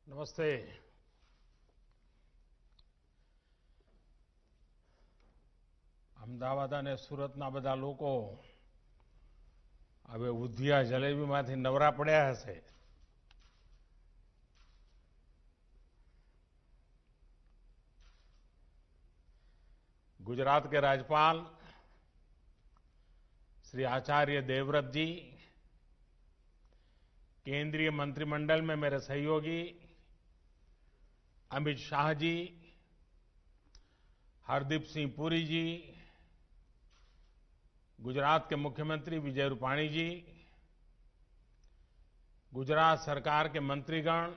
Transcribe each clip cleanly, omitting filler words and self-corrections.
નમસ્તે. અમદાવાદ અને સુરતના બધા લોકો હવે ઉધિયા જલેબીમાંથી નવરા પડ્યા હશે. गुजरात के राज्यपाल श्री आचार्य देवव्रत जी, केंद्रीय मंत्रिमंडल में मेरे सहयोगी अमित शाह जी, हरदीप सिंह पुरी जी, गुजरात के मुख्यमंत्री विजय रूपाणी जी, गुजरात सरकार के मंत्रीगण,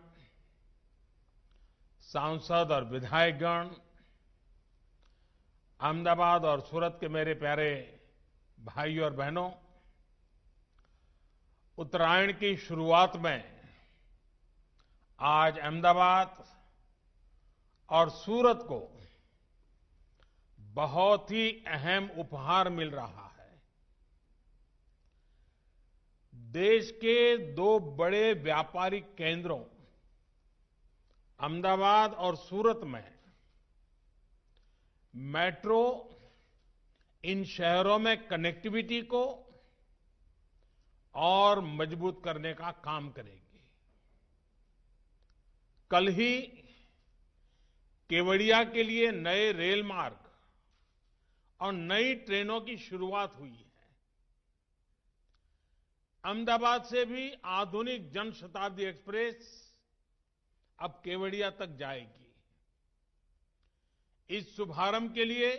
सांसद और विधायकगण, अहमदाबाद और सूरत के मेरे प्यारे भाई और बहनों, उत्तरायण की शुरुआत में आज अहमदाबाद और सूरत को बहुत ही अहम उपहार मिल रहा है. देश के दो बड़े व्यापारिक केंद्रों अहमदाबाद और सूरत में मेट्रो इन शहरों में कनेक्टिविटी को और मजबूत करने का काम करेगी. कल ही केवड़िया के लिए नए रेल मार्ग और नई ट्रेनों की शुरुआत हुई है. अहमदाबाद से भी आधुनिक जनशताब्दी एक्सप्रेस अब केवड़िया तक जाएगी. इस शुभारंभ के लिए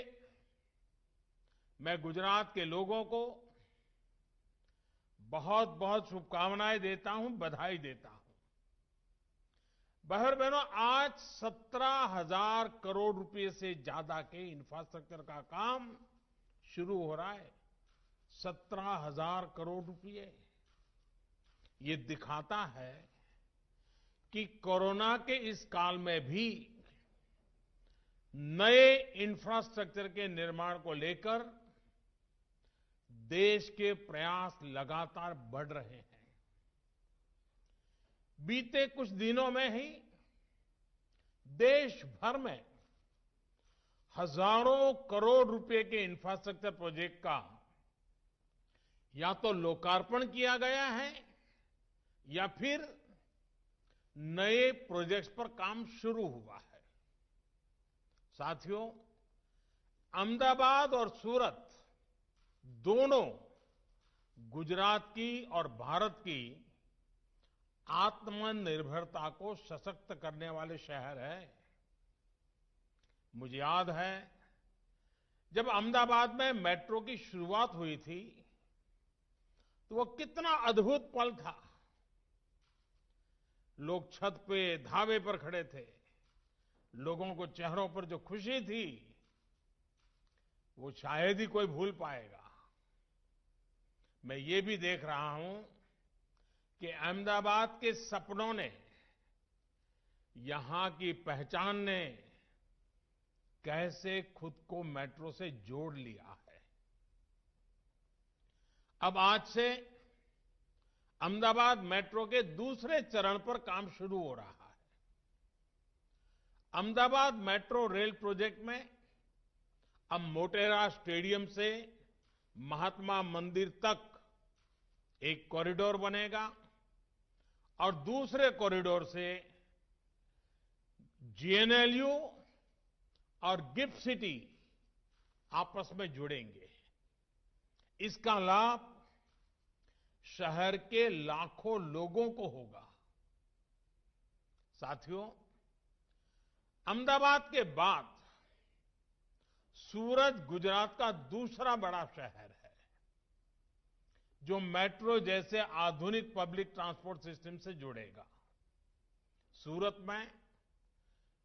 मैं गुजरात के लोगों को बहुत बहुत शुभकामनाएं देता हूं, बधाई देता हूं. बहनों, आज 17,000 करोड़ रुपए से ज्यादा के इंफ्रास्ट्रक्चर का काम शुरू हो रहा है. 17,000 करोड़ रुपए. ये दिखाता है कि कोरोना के इस काल में भी नए इंफ्रास्ट्रक्चर के निर्माण को लेकर देश के प्रयास लगातार बढ़ रहे हैं. बीते कुछ दिनों में ही देश भर में हजारों करोड़ रुपए के इंफ्रास्ट्रक्चर प्रोजेक्ट का या तो लोकार्पण किया गया है या फिर नए प्रोजेक्ट्स पर काम शुरू हुआ है. साथियों, अहमदाबाद और सूरत दोनों गुजरात की और भारत की आत्मनिर्भरता को सशक्त करने वाले शहर हैं. मुझे याद है जब अहमदाबाद में मेट्रो की शुरुआत हुई थी तो वो कितना अद्भुत पल था. लोग छत पे धावे पर खड़े थे. लोगों को चेहरों पर जो खुशी थी वो शायद ही कोई भूल पाएगा. मैं ये भी देख रहा हूं कि अहमदाबाद के सपनों ने, यहां की पहचान ने कैसे खुद को मेट्रो से जोड़ लिया है. अब आज से अहमदाबाद मेट्रो के दूसरे चरण पर काम शुरू हो रहा है. अहमदाबाद मेट्रो रेल प्रोजेक्ट में अब मोटेरा स्टेडियम से महात्मा मंदिर तक एक कॉरिडोर बनेगा और दूसरे कॉरिडोर से जीएनएलयू और गिफ्ट सिटी आपस में जुड़ेंगे. इसका लाभ शहर के लाखों लोगों को होगा. साथियों, अहमदाबाद के बाद सूरत गुजरात का दूसरा बड़ा शहर है जो मेट्रो जैसे आधुनिक पब्लिक ट्रांसपोर्ट सिस्टम से जुड़ेगा. सूरत में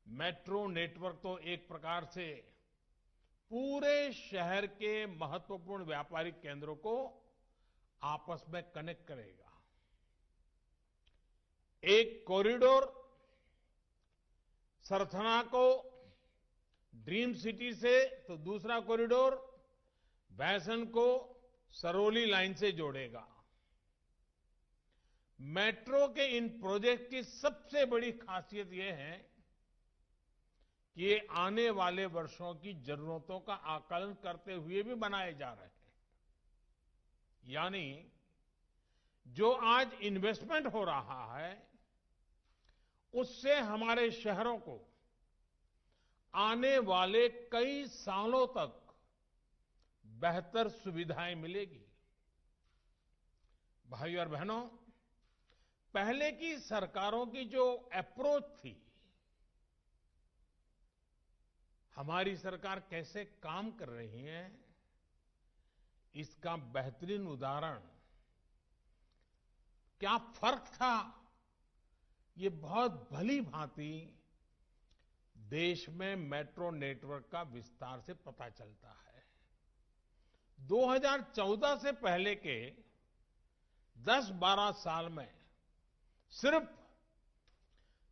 मेट्रो नेटवर्क तो एक प्रकार से पूरे शहर के महत्वपूर्ण व्यापारिक केंद्रों को आपस में कनेक्ट करेगा. एक कॉरिडोर सरथना को ड्रीम सिटी से तो दूसरा कॉरिडोर भैसन को सरौली लाइन से जोड़ेगा. मेट्रो के इन प्रोजेक्ट की सबसे बड़ी खासियत यह है कि ये आने वाले वर्षों की जरूरतों का आकलन करते हुए भी बनाए जा रहे हैं। यानी जो आज इन्वेस्टमेंट हो रहा है, उससे हमारे शहरों को आने वाले कई सालों तक बेहतर सुविधाएं मिलेगी। भाइयों और बहनों, पहले की सरकारों की जो अप्रोच थी, हमारी सरकार कैसे काम कर रही है, इसका बेहतरीन उदाहरण क्या फर्क था, ये बहुत भली भांति देश में मेट्रो नेटवर्क का विस्तार से पता चलता है। 2014 से पहले के 10-12 साल में सिर्फ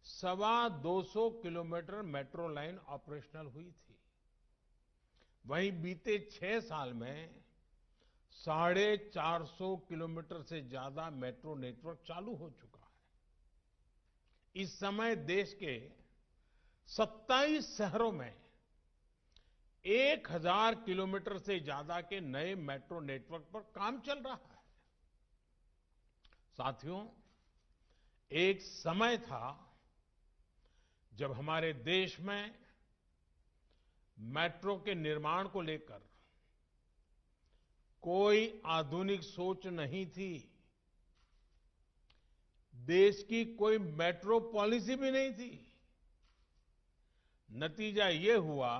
250 किलोमीटर मेट्रो लाइन ऑपरेशनल हुई थी। वहीं बीते 6 साल में 450 किलोमीटर से ज्यादा मेट्रो नेटवर्क चालू हो चुका है। इस समय देश के 27 शहरों में 1000 किलोमीटर से ज्यादा के नए मेट्रो नेटवर्क पर काम चल रहा है। साथियों, एक समय था जब हमारे देश में मेट्रो के निर्माण को लेकर कोई आधुनिक सोच नहीं थी। देश की कोई मेट्रो पॉलिसी भी नहीं थी। नतीजा ये हुआ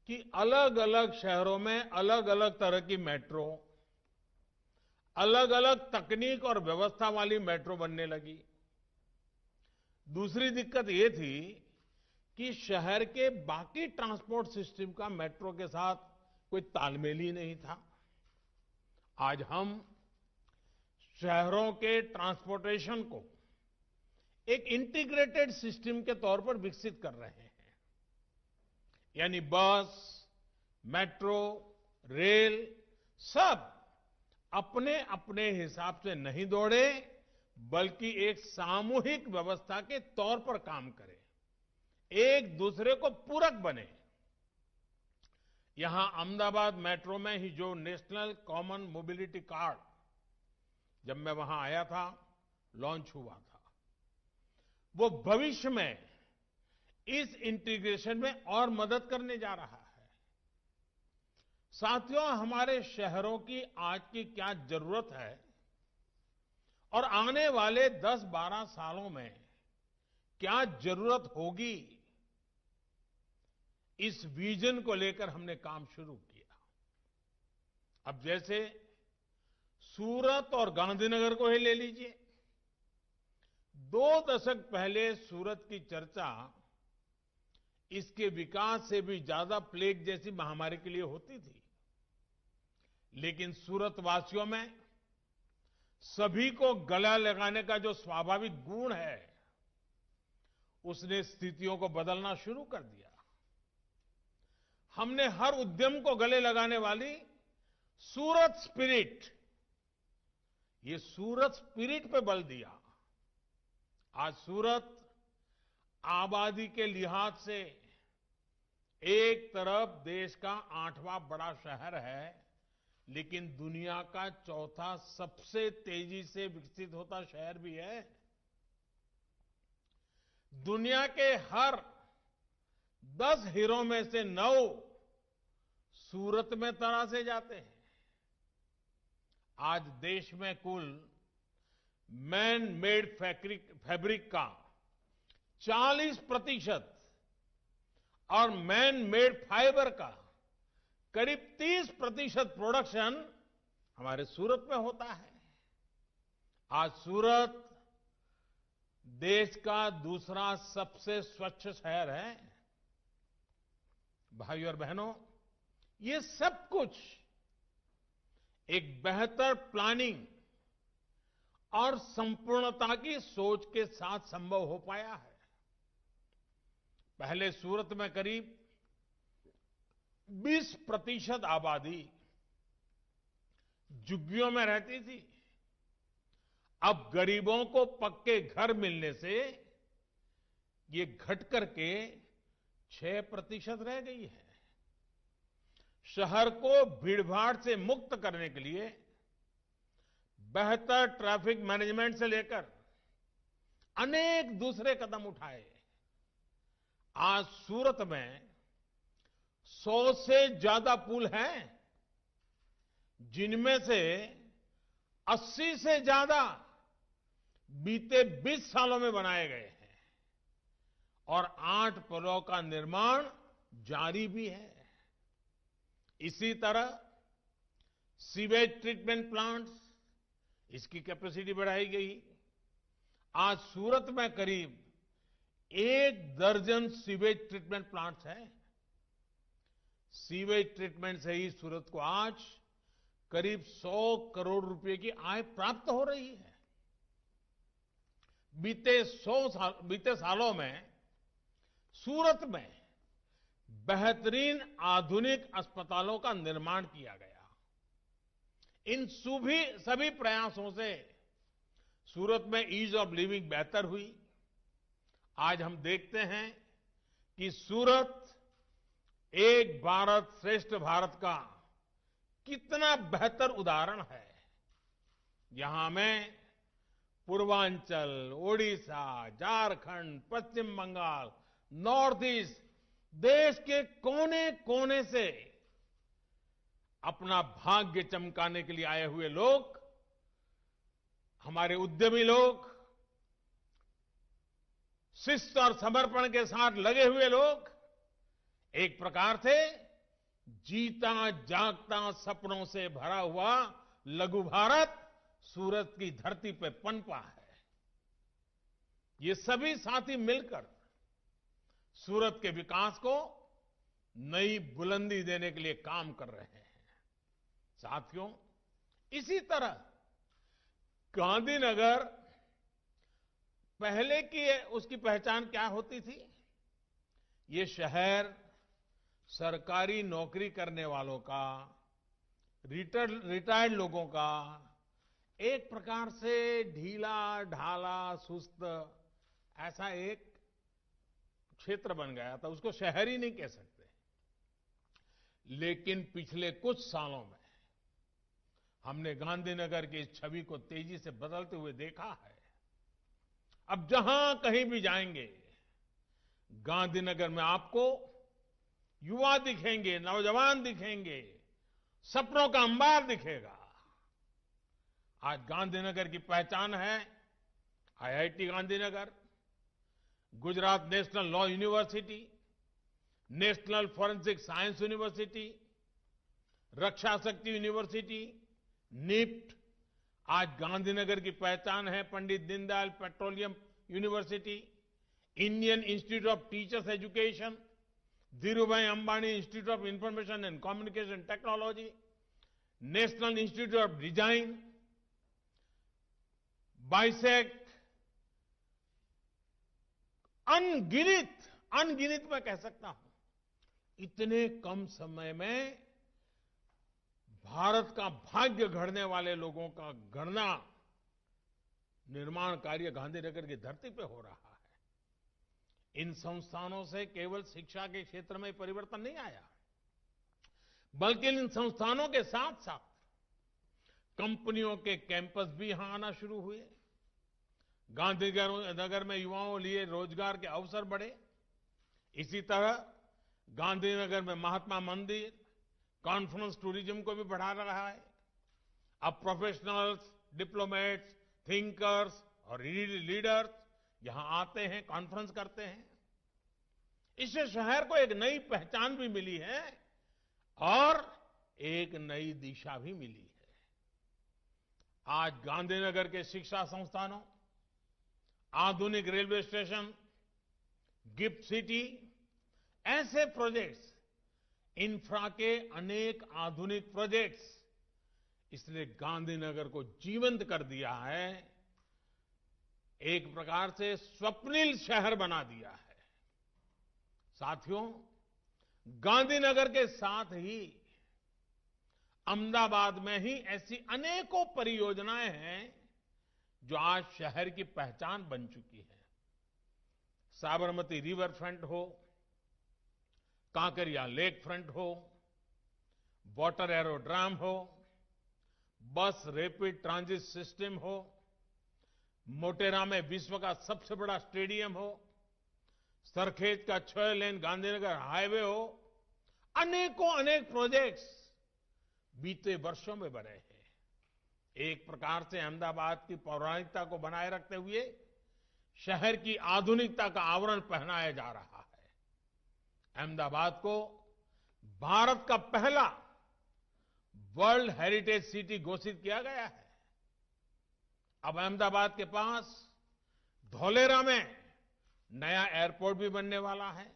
कि अलग अलग शहरों में अलग अलग तरह की मेट्रो, अलग अलग तकनीक और व्यवस्था वाली मेट्रो बनने लगी। दूसरी दिक्कत ये थी कि शहर के बाकी ट्रांसपोर्ट सिस्टम का मेट्रो के साथ कोई तालमेल ही नहीं था। आज हम शहरों के ट्रांसपोर्टेशन को एक इंटीग्रेटेड सिस्टम के तौर पर विकसित कर रहे हैं। यानी बस, मेट्रो, रेल सब अपने अपने हिसाब से नहीं दौड़े, बल्कि एक सामूहिक व्यवस्था के तौर पर काम करें, एक दूसरे को पूरक बने। यहां अहमदाबाद मेट्रो में ही जो नेशनल कॉमन मोबिलिटी कार्ड, जब मैं वहां आया था, लॉन्च हुआ था, वो भविष्य में इस इंटीग्रेशन में और मदद करने जा रहा है। साथियों, हमारे शहरों की आज की क्या जरूरत है और आने वाले 10-12 सालों में क्या जरूरत होगी, इस विजन को लेकर हमने काम शुरू किया। अब जैसे सूरत और गांधीनगर को ही ले लीजिए। 2 दशक पहले सूरत की चर्चा इसके विकास से भी ज्यादा प्लेग जैसी महामारी के लिए होती थी। लेकिन सूरत वासियों में सभी को गला लगाने का जो स्वाभाविक गुण है, उसने स्थितियों को बदलना शुरू कर दिया। हमने हर उद्यम को गले लगाने वाली सूरत स्पिरिट, ये सूरत स्पिरिट पे बल दिया। आज सूरत आबादी के लिहाज से एक तरफ देश का 8वां बड़ा शहर है, लेकिन दुनिया का 4था सबसे तेजी से विकसित होता शहर भी है। दुनिया के हर 10 हीरो में से 9 सूरत में तरासे जाते हैं। आज देश में कुल मैन मेड फैब्रिक का 40% और मैन मेड फाइबर का करीब 30% प्रोडक्शन हमारे सूरत में होता है। आज सूरत देश का दूसरा सबसे स्वच्छ शहर है। भाइयों और बहनों, ये सब कुछ एक बेहतर प्लानिंग और संपूर्णता की सोच के साथ संभव हो पाया है। पहले सूरत में करीब 20% आबादी झुग्गियों में रहती थी। अब गरीबों को पक्के घर मिलने से ये घट करके 6% रह गई है। शहर को भीड़भाड़ से मुक्त करने के लिए बेहतर ट्रैफिक मैनेजमेंट से लेकर अनेक दूसरे कदम उठाए। आज सूरत में 100 से ज्यादा पुल हैं, जिनमें से 80 से ज्यादा बीते 20 सालों में बनाए गए हैं और 8 पुलों का निर्माण जारी भी है। इसी तरह सीवेज ट्रीटमेंट प्लांट्स, इसकी कैपेसिटी बढ़ाई गई। आज सूरत में करीब 1 दर्जन सीवेज ट्रीटमेंट प्लांट्स हैं। सीवेज ट्रीटमेंट से ही सूरत को आज करीब 100 करोड़ रुपए की आय प्राप्त हो रही है। बीते सालों में सूरत में बेहतरीन आधुनिक अस्पतालों का निर्माण किया गया। इन सभी प्रयासों से सूरत में ईज ऑफ लिविंग बेहतर हुई। आज हम देखते हैं कि सूरत एक भारत श्रेष्ठ भारत का कितना बेहतर उदाहरण है। यहां में पूर्वांचल, ओडिशा, झारखंड, पश्चिम बंगाल, नॉर्थ ईस्ट, देश के कोने कोने से अपना भाग्य चमकाने के लिए आए हुए लोग, हमारे उद्यमी लोग, शिस्त और समर्पण के साथ लगे हुए लोग एक प्रकार से जीता जागता सपनों से भरा हुआ लघु भारत सूरत की धरती पर पनपा है। ये सभी साथी मिलकर सूरत के विकास को नई बुलंदी देने के लिए काम कर रहे हैं। साथियों, इसी तरह गांधीनगर पहले की उसकी पहचान क्या होती थी? ये शहर सरकारी नौकरी करने वालों का, रिटायर्ड लोगों का एक प्रकार से ढीला ढाला सुस्त ऐसा एक क्षेत्र बन गया था। उसको शहर ही नहीं कह सकते। लेकिन पिछले कुछ सालों में हमने गांधीनगर की इस छवि को तेजी से बदलते हुए देखा है। अब जहां कहीं भी जाएंगे, गांधीनगर में आपको युवा दिखेंगे, नौजवान दिखेंगे, सपनों का अंबार दिखेगा। आज गांधीनगर की पहचान है IIT Gandhinagar, Gujarat national law university, national forensic science university, Raksha Shakti university, NIFT. आज गांधीनगर की पहचान है Pandit Deendayal petroleum university, Indian institute of teachers education, Dhirubhai Ambani institute of information and communication technology, national institute of design, बाइसेक्ट। अनगिनत मैं कह सकता हूं। इतने कम समय में भारत का भाग्य गढ़ने वाले लोगों का गणना निर्माण कार्य गांधीनगर की धरती पे हो रहा है। इन संस्थानों से केवल शिक्षा के क्षेत्र में परिवर्तन नहीं आया, बल्कि इन संस्थानों के साथ साथ कंपनियों के कैंपस भी यहां आना शुरू हुए। गांधीनगर में युवाओं लिए रोजगार के अवसर बढ़े। इसी तरह गांधीनगर में महात्मा मंदिर कॉन्फ्रेंस टूरिज्म को भी बढ़ा रहा है। अब प्रोफेशनल्स, डिप्लोमेट्स, थिंकर्स और लीडर्स यहां आते हैं, कॉन्फ्रेंस करते हैं। इससे शहर को एक नई पहचान भी मिली है और एक नई दिशा भी मिली है। आज गांधीनगर के शिक्षा संस्थानों, आधुनिक रेलवे स्टेशन, गिफ्ट सिटी, ऐसे प्रोजेक्ट्स, इंफ्रा के अनेक आधुनिक प्रोजेक्ट्स, इसने गांधीनगर को जीवंत कर दिया है। एक प्रकार से स्वप्निल शहर बना दिया है। साथियों, गांधीनगर के साथ ही अहमदाबाद में ही ऐसी अनेकों परियोजनाएं हैं जो आज शहर की पहचान बन चुकी है। साबरमती रिवर फ्रंट हो, कांकरिया लेक फ्रंट हो, वाटर एरोड्राम हो, बस रैपिड ट्रांजिट सिस्टम हो, मोटेरा में विश्व का सबसे बड़ा स्टेडियम हो, सरखेज का 6 लेन गांधीनगर हाईवे हो, अनेकों अनेक प्रोजेक्ट्स बीते वर्षों में बने हैं। एक प्रकार से अहमदाबाद की पौराणिकता को बनाए रखते हुए शहर की आधुनिकता का आवरण पहनाया जा रहा है। अहमदाबाद को भारत का पहला वर्ल्ड हेरिटेज सिटी घोषित किया गया है। अब अहमदाबाद के पास धौलेरा में नया एयरपोर्ट भी बनने वाला है।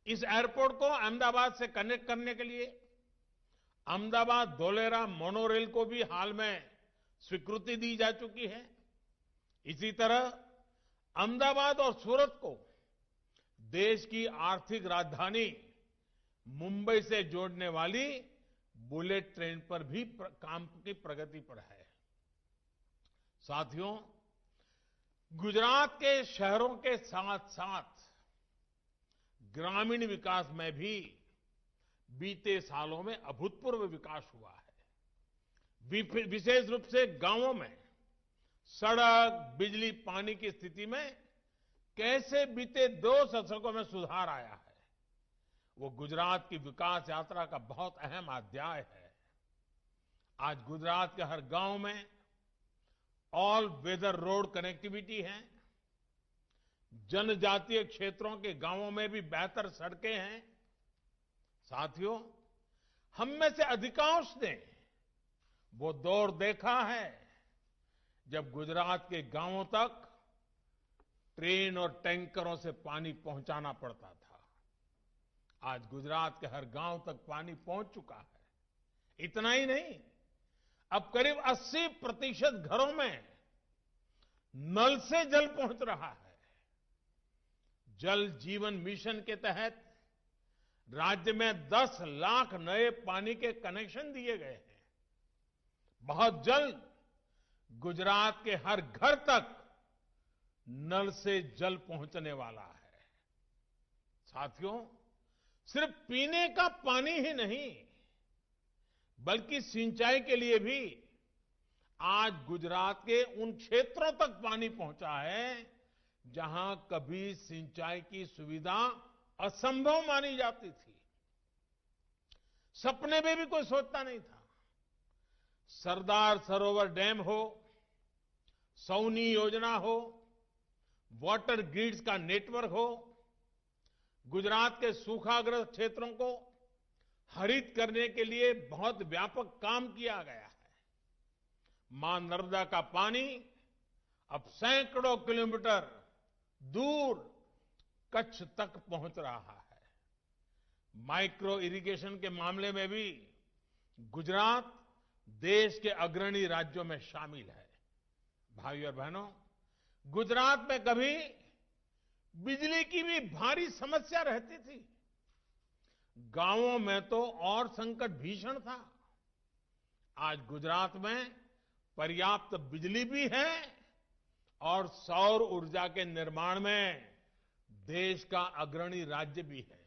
इस एयरपोर्ट को अहमदाबाद से कनेक्ट करने के लिए अहमदाबाद धौलेरा मोनोरेल को भी हाल में स्वीकृति दी जा चुकी है। इसी तरह अहमदाबाद और सूरत को देश की आर्थिक राजधानी मुंबई से जोड़ने वाली बुलेट ट्रेन पर भी काम की प्रगति पर है। साथियों, गुजरात के शहरों के साथ साथ ग्रामीण विकास में भी बीते सालों में अभूतपूर्व विकास हुआ है। विशेष रूप से गांवों में सड़क, बिजली, पानी की स्थिति में कैसे बीते 2 दशकों में सुधार आया है, वो गुजरात की विकास यात्रा का बहुत अहम अध्याय है। आज गुजरात के हर गांव में ऑल वेदर रोड कनेक्टिविटी है। जनजातीय क्षेत्रों के गांवों में भी बेहतर सड़कें हैं। साथियों, हम में से अधिकांश ने वो दौर देखा है जब गुजरात के गांवों तक ट्रेन और टैंकरों से पानी पहुंचाना पड़ता था। आज गुजरात के हर गांव तक पानी पहुंच चुका है। इतना ही नहीं, अब करीब 80% घरों में नल से जल पहुंच रहा है। जल जीवन मिशन के तहत राज्य में 10 लाख नए पानी के कनेक्शन दिए गए हैं। बहुत जल्द गुजरात के हर घर तक नल से जल पहुंचने वाला है। साथियों, सिर्फ पीने का पानी ही नहीं, बल्कि सिंचाई के लिए भी आज गुजरात के उन क्षेत्रों तक पानी पहुंचा है जहां कभी सिंचाई की सुविधा असंभव मानी जाती थी। सपने में भी कोई सोचता नहीं था। सरदार सरोवर डैम हो, सौनी योजना हो, वाटर ग्रिड्स का नेटवर्क हो, गुजरात के सूखाग्रस्त क्षेत्रों को हरित करने के लिए बहुत व्यापक काम किया गया है। मां नर्मदा का पानी अब सैकड़ों किलोमीटर दूर कच्छ तक पहुंच रहा है। माइक्रो इरिगेशन के मामले में भी गुजरात देश के अग्रणी राज्यों में शामिल है। भाइयों और बहनों, गुजरात में कभी बिजली की भी भारी समस्या रहती थी। गांवों में तो और संकट भीषण था। आज गुजरात में पर्याप्त बिजली भी है और सौर ऊर्जा के निर्माण में देश का अग्रणी राज्य भी है।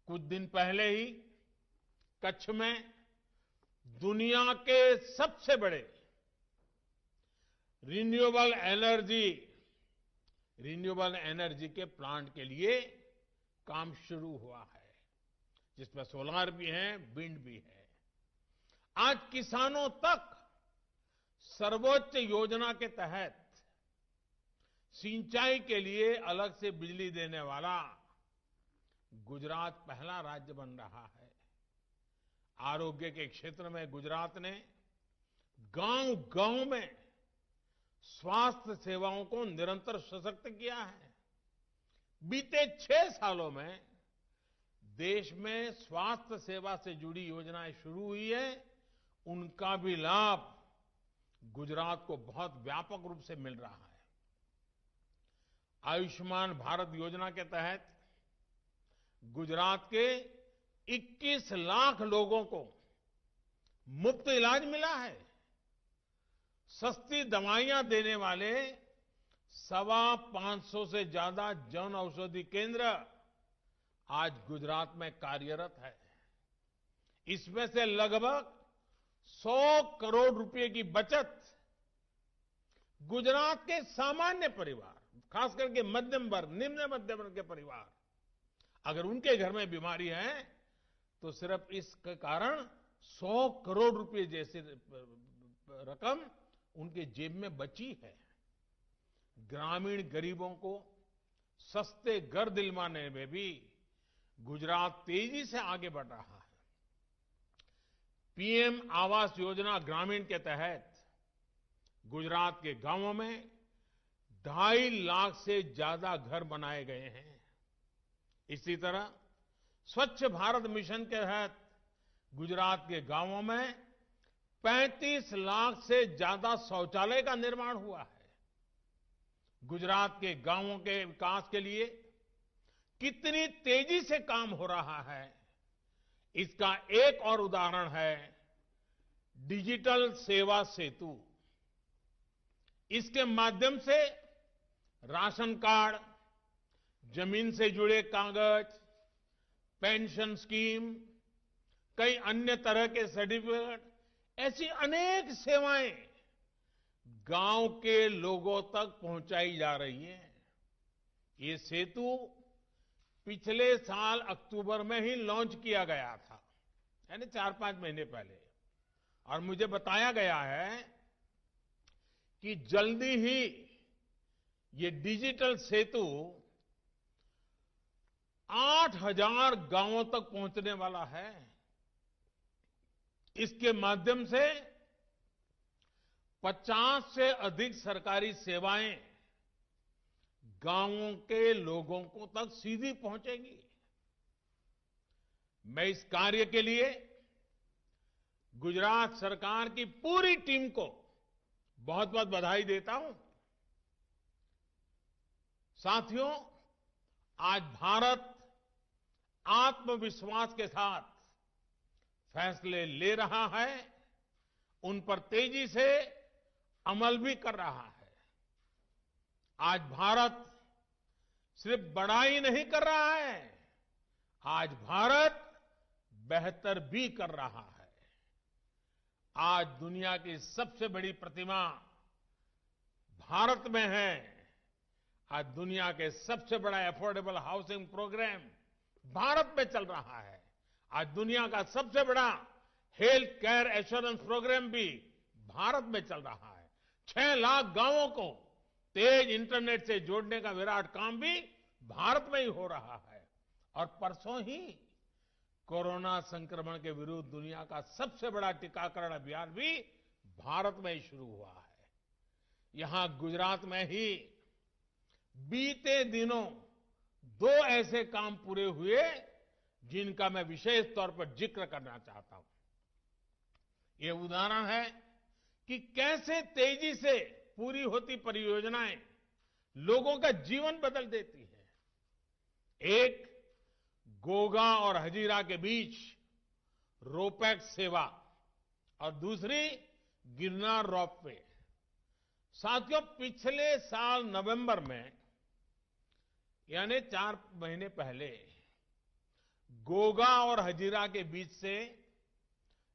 कुछ दिन पहले ही कच्छ में दुनिया के सबसे बड़े रिन्यूएबल एनर्जी के प्लांट के लिए काम शुरू हुआ है, जिसमें सोलार भी है, विंड भी है। आज किसानों तक सर्वोच्च योजना के तहत सिंचाई के लिए अलग से बिजली देने वाला गुजरात पहला राज्य बन रहा है। आरोग्य के क्षेत्र में गुजरात ने गांव-गांव में स्वास्थ्य सेवाओं को निरंतर सशक्त किया है। बीते 6 सालों में देश में स्वास्थ्य सेवा से जुड़ी योजनाएं शुरू हुई है, उनका भी लाभ गुजरात को बहुत व्यापक रूप से मिल रहा है। आयुष्मान भारत योजना के तहत गुजरात के 21 लाख लोगों को मुफ्त इलाज मिला है। सस्ती दवाइयां देने वाले 525 से ज्यादा जन औषधि केंद्र आज गुजरात में कार्यरत है। इसमें से लगभग 100 करोड़ रुपए की बचत गुजरात के सामान्य परिवार, खास करके मध्यम वर्ग, निम्न मध्यम वर्ग के परिवार, अगर उनके घर में बीमारी है तो सिर्फ इसके कारण 100 करोड़ रुपए जैसी रकम उनके जेब में बची है। ग्रामीण गरीबों को सस्ते घर दिलवाने में भी गुजरात तेजी से आगे बढ़ रहा है। पीएम आवास योजना ग्रामीण के तहत गुजरात के गांवों में 2.5 लाख से ज्यादा घर बनाए गए हैं। इसी तरह स्वच्छ भारत मिशन के तहत गुजरात के गांवों में 35 लाख से ज्यादा शौचालय का निर्माण हुआ है। गुजरात के गांवों के विकास के लिए कितनी तेजी से काम हो रहा है, इसका एक और उदाहरण है डिजिटल सेवा सेतु। इसके माध्यम से राशन कार्ड, जमीन से जुड़े कागज, पेंशन स्कीम, कई अन्य तरह के सर्टिफिकेट, ऐसी अनेक सेवाएं गांव के लोगों तक पहुंचाई जा रही है। ये सेतु पिछले साल अक्टूबर में ही लॉन्च किया गया था, यानी 4-5 महीने पहले, और मुझे बताया गया है कि जल्दी ही ये डिजिटल सेतु 8,000 गांवों तक पहुंचने वाला है। इसके माध्यम से 50 से अधिक सरकारी सेवाएं गांवों के लोगों को तक सीधी पहुंचेगी। मैं इस कार्य के लिए गुजरात सरकार की पूरी टीम को बहुत बहुत बधाई देता हूं। साथियों, आज भारत आत्मविश्वास के साथ फैसले ले रहा है, उन पर तेजी से अमल भी कर रहा है। आज भारत सिर्फ बड़ाई नहीं कर रहा है, आज भारत बेहतर भी कर रहा है। आज दुनिया की सबसे बड़ी प्रतिमा भारत में है। आज दुनिया के सबसे बड़ा अफोर्डेबल हाउसिंग प्रोग्राम भारत में चल रहा है। आज दुनिया का सबसे बड़ा हेल्थ केयर एश्योरेंस प्रोग्राम भी भारत में चल रहा है। 6 लाख गांवों को तेज इंटरनेट से जोड़ने का विराट काम भी भारत में ही हो रहा है। और परसों ही कोरोना संक्रमण के विरुद्ध दुनिया का सबसे बड़ा टीकाकरण अभियान भी भारत में ही शुरू हुआ है। यहां गुजरात में ही बीते दिनों 2 ऐसे काम पूरे हुए जिनका मैं विशेष तौर पर जिक्र करना चाहता हूं। ये उदाहरण है कि कैसे तेजी से पूरी होती परियोजनाएं लोगों का जीवन बदल देती है। एक गोगा और हजीरा के बीच रोपैक्स सेवा और दूसरी गिरनार रोपवे। साथियों, पिछले साल नवंबर में, यानी 4 महीने पहले, गोगा और हजीरा के बीच से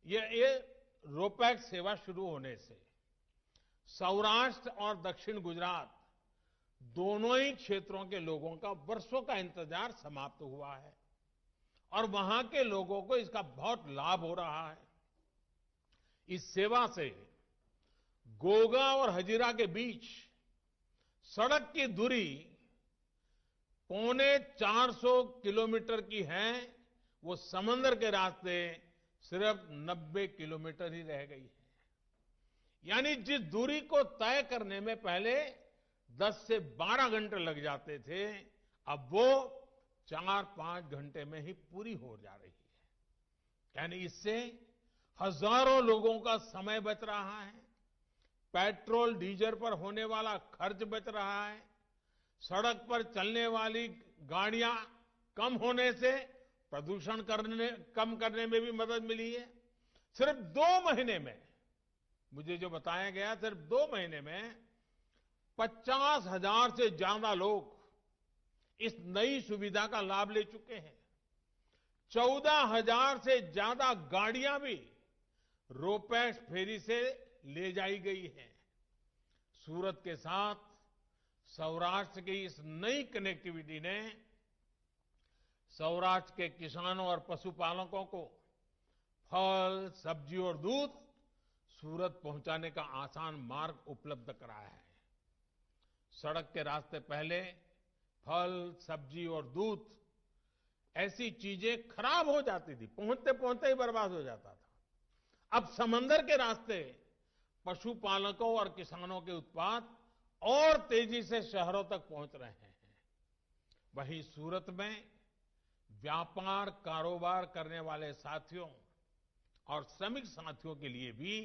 ये रोपैक्स सेवा शुरू होने से सौराष्ट्र और दक्षिण गुजरात दोनों ही क्षेत्रों के लोगों का वर्षों का इंतजार समाप्त हुआ है और वहां के लोगों को इसका बहुत लाभ हो रहा है। इस सेवा से गोगा और हजीरा के बीच सड़क की दूरी 450 किलोमीटर की है, वो समंदर के रास्ते सिर्फ 90 किलोमीटर ही रह गई है। यानी जिस दूरी को तय करने में पहले 10 से 12 घंटे लग जाते थे, अब वो 4-5 घंटे में ही पूरी हो जा रही है। यानी इससे हजारों लोगों का समय बच रहा है, पेट्रोल डीजल पर होने वाला खर्च बच रहा है, सड़क पर चलने वाली गाड़ियां कम होने से प्रदूषण कम करने में भी मदद मिली है। सिर्फ 2 महीने में मुझे जो बताया गया, सिर्फ 2 महीने में 50,000 से ज्यादा लोग इस नई सुविधा का लाभ ले चुके हैं। 14,000 से ज्यादा गाड़ियां भी रोपैक्स फेरी से ले जाई गई हैं। सूरत के साथ सौराष्ट्र की इस नई कनेक्टिविटी ने सौराष्ट्र के किसानों और पशुपालकों को फल, सब्जी और दूध सूरत पहुंचाने का आसान मार्ग उपलब्ध कराया है। सड़क के रास्ते पहले फल, सब्जी और दूध ऐसी चीजें खराब हो जाती थी, पहुंचते पहुंचते ही बर्बाद हो जाता था। अब समंदर के रास्ते पशुपालकों और किसानों के उत्पाद और तेजी से शहरों तक पहुंच रहे हैं। वहीं सूरत में व्यापार कारोबार करने वाले साथियों और श्रमिक साथियों के लिए भी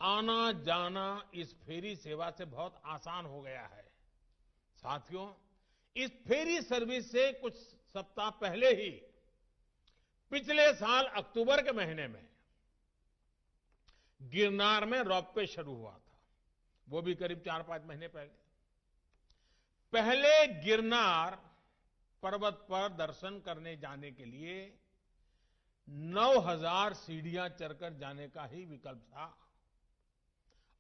आना जाना इस फेरी सेवा से बहुत आसान हो गया है। साथियों, इस फेरी सर्विस से कुछ सप्ताह पहले ही पिछले साल अक्टूबर के महीने में गिरनार में रोपवे शुरू हुआ था, वो भी करीब 4-5 महीने पहले। पहले गिरनार पर्वत पर दर्शन करने जाने के लिए 9,000 सीढ़ियां चढ़कर जाने का ही विकल्प था।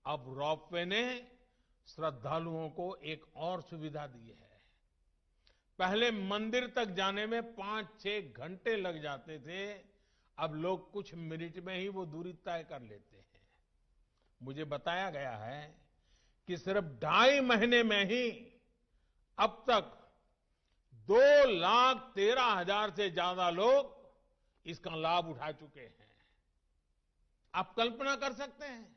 अब रोपवे ने श्रद्धालुओं को एक और सुविधा दी है। पहले मंदिर तक जाने में 5-6 घंटे लग जाते थे, अब लोग कुछ मिनट में ही वो दूरी तय कर लेते हैं। मुझे बताया गया है कि सिर्फ 2.5 महीने में ही अब तक 2,13,000 से ज्यादा लोग इसका लाभ उठा चुके हैं। आप कल्पना कर सकते हैं,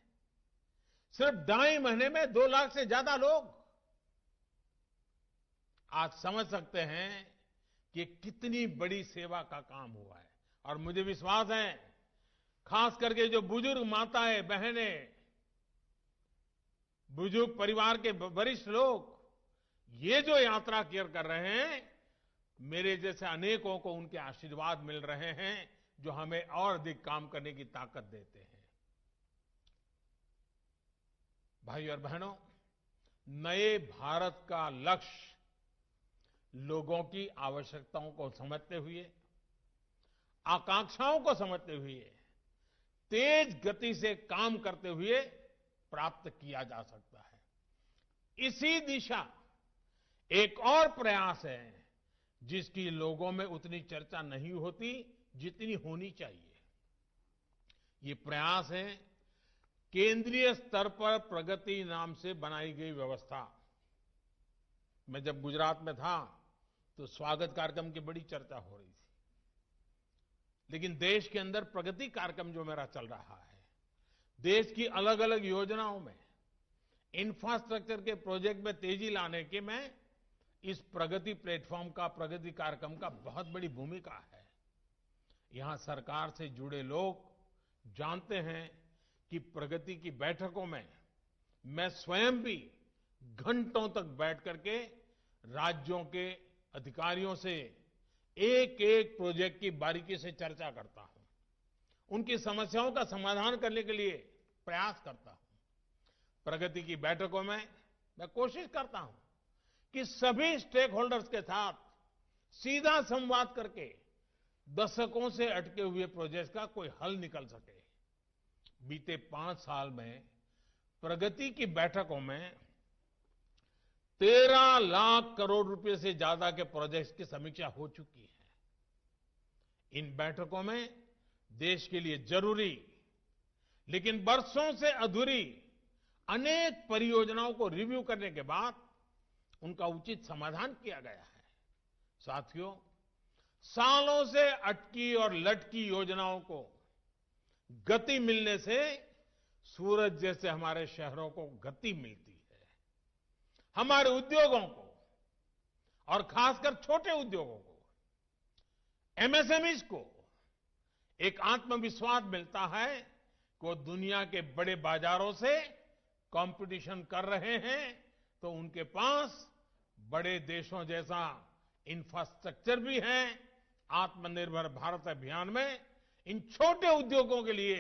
सिर्फ 2.5 महीने में 2 लाख से ज्यादा लोग। आज समझ सकते हैं कि कितनी बड़ी सेवा का काम हुआ है। और मुझे विश्वास है, खास करके जो बुजुर्ग माताएं, बहनें, बुजुर्ग परिवार के वरिष्ठ लोग ये जो यात्रा कर रहे हैं, मेरे जैसे अनेकों को उनके आशीर्वाद मिल रहे हैं, जो हमें और अधिक काम करने की ताकत देते हैं। भाइयों और बहनों, नए भारत का लक्ष्य लोगों की आवश्यकताओं को समझते हुए, आकांक्षाओं को समझते हुए, तेज गति से काम करते हुए प्राप्त किया जा सकता है। इसी दिशा एक और प्रयास है जिसकी लोगों में उतनी चर्चा नहीं होती जितनी होनी चाहिए। ये प्रयास है केंद्रीय स्तर पर प्रगति नाम से बनाई गई व्यवस्था। मैं जब गुजरात में था तो स्वागत कार्यक्रम की बड़ी चर्चा हो रही थी, लेकिन देश के अंदर प्रगति कार्यक्रम जो मेरा चल रहा है, देश की अलग अलग योजनाओं में, इंफ्रास्ट्रक्चर के प्रोजेक्ट में तेजी लाने के में इस प्रगति प्लेटफॉर्म का, प्रगति कार्यक्रम का बहुत बड़ी भूमिका है। यहां सरकार से जुड़े लोग जानते हैं कि प्रगति की बैठकों में मैं स्वयं भी घंटों तक बैठ करके राज्यों के अधिकारियों से एक एक प्रोजेक्ट की बारीकी से चर्चा करता हूं, उनकी समस्याओं का समाधान करने के लिए प्रयास करता हूं। प्रगति की बैठकों में मैं कोशिश करता हूं कि सभी स्टेक होल्डर्स के साथ सीधा संवाद करके दशकों से अटके हुए प्रोजेक्ट का कोई हल निकल सके। बीते 5 साल में प्रगति की बैठकों में 13 लाख करोड़ रुपए से ज्यादा के प्रोजेक्ट्स की समीक्षा हो चुकी है। इन बैठकों में देश के लिए जरूरी लेकिन बरसों से अधूरी अनेक परियोजनाओं को रिव्यू करने के बाद उनका उचित समाधान किया गया है। साथियों, सालों से अटकी और लटकी योजनाओं को गति मिलने से सूरत जैसे हमारे शहरों को गति मिलती है। हमारे उद्योगों को और खासकर छोटे उद्योगों को, एमएसएमईज को एक आत्मविश्वास मिलता है कि वो दुनिया के बड़े बाजारों से कंपटीशन कर रहे हैं तो उनके पास बड़े देशों जैसा इंफ्रास्ट्रक्चर भी है। आत्मनिर्भर भारत अभियान में इन छोटे उद्योगों के लिए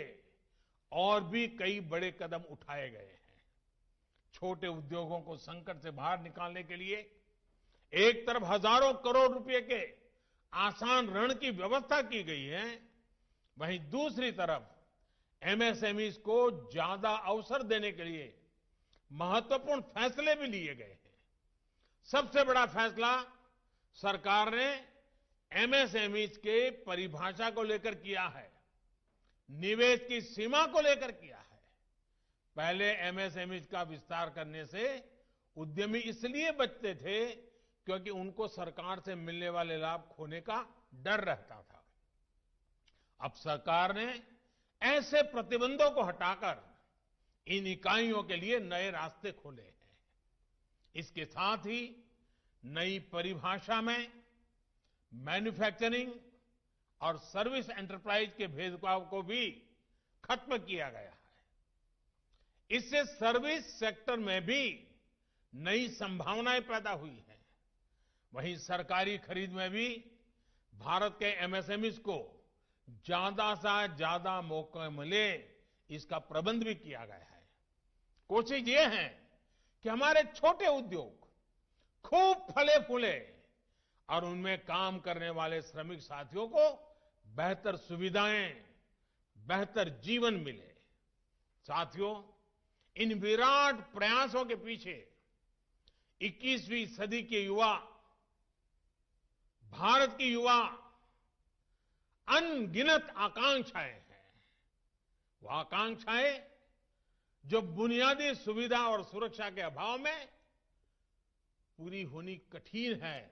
और भी कई बड़े कदम उठाए गए हैं। छोटे उद्योगों को संकट से बाहर निकालने के लिए एक तरफ हजारों करोड़ रुपए के आसान ऋण की व्यवस्था की गई है, वहीं दूसरी तरफ एमएसएमईज को ज्यादा अवसर देने के लिए महत्वपूर्ण फैसले भी लिए गए हैं। सबसे बड़ा फैसला सरकार ने एमएसएमईज के परिभाषा को लेकर किया है, निवेश की सीमा को लेकर किया है। पहले एमएसएमईज का विस्तार करने से उद्यमी इसलिए बचते थे क्योंकि उनको सरकार से मिलने वाले लाभ खोने का डर रहता था। अब सरकार ने ऐसे प्रतिबंधों को हटाकर इन इकाइयों के लिए नए रास्ते खोले हैं। इसके साथ ही नई परिभाषा में मैन्युफैक्चरिंग और सर्विस एंटरप्राइज के भेदभाव को भी खत्म किया गया है। इससे सर्विस सेक्टर में भी नई संभावनाएं पैदा हुई हैं। वहीं सरकारी खरीद में भी भारत के एमएसएमईज को ज्यादा से ज्यादा मौके मिले, इसका प्रबंध भी किया गया है। कोशिश ये है कि हमारे छोटे उद्योग खूब फले फूले और उनमें काम करने वाले श्रमिक साथियों को बेहतर सुविधाएं, बेहतर जीवन मिले। साथियों, इन विराट प्रयासों के पीछे 21वीं सदी के युवा, भारत की युवा अनगिनत आकांक्षाएं हैं। वो आकांक्षाएं जो बुनियादी सुविधा और सुरक्षा के अभाव में पूरी होनी कठिन है।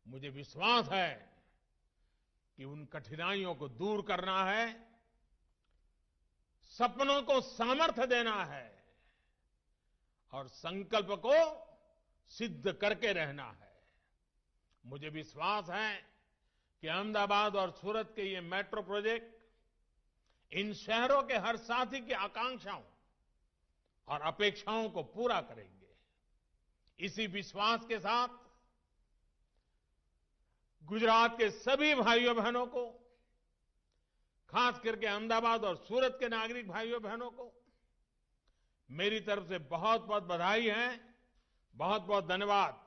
मुझे विश्वास है कि उन कठिनाइयों को दूर करना है, सपनों को सामर्थ्य देना है और संकल्प को सिद्ध करके रहना है। मुझे विश्वास है कि अहमदाबाद और सूरत के ये मेट्रो प्रोजेक्ट इन शहरों के हर साथी की आकांक्षाओं और अपेक्षाओं को पूरा करेंगे। इसी विश्वास के साथ गुजरात के सभी भाइयों बहनों को, खास करके अहमदाबाद और सूरत के नागरिक भाइयों बहनों को मेरी तरफ से बहुत बहुत बधाई है, बहुत बहुत धन्यवाद।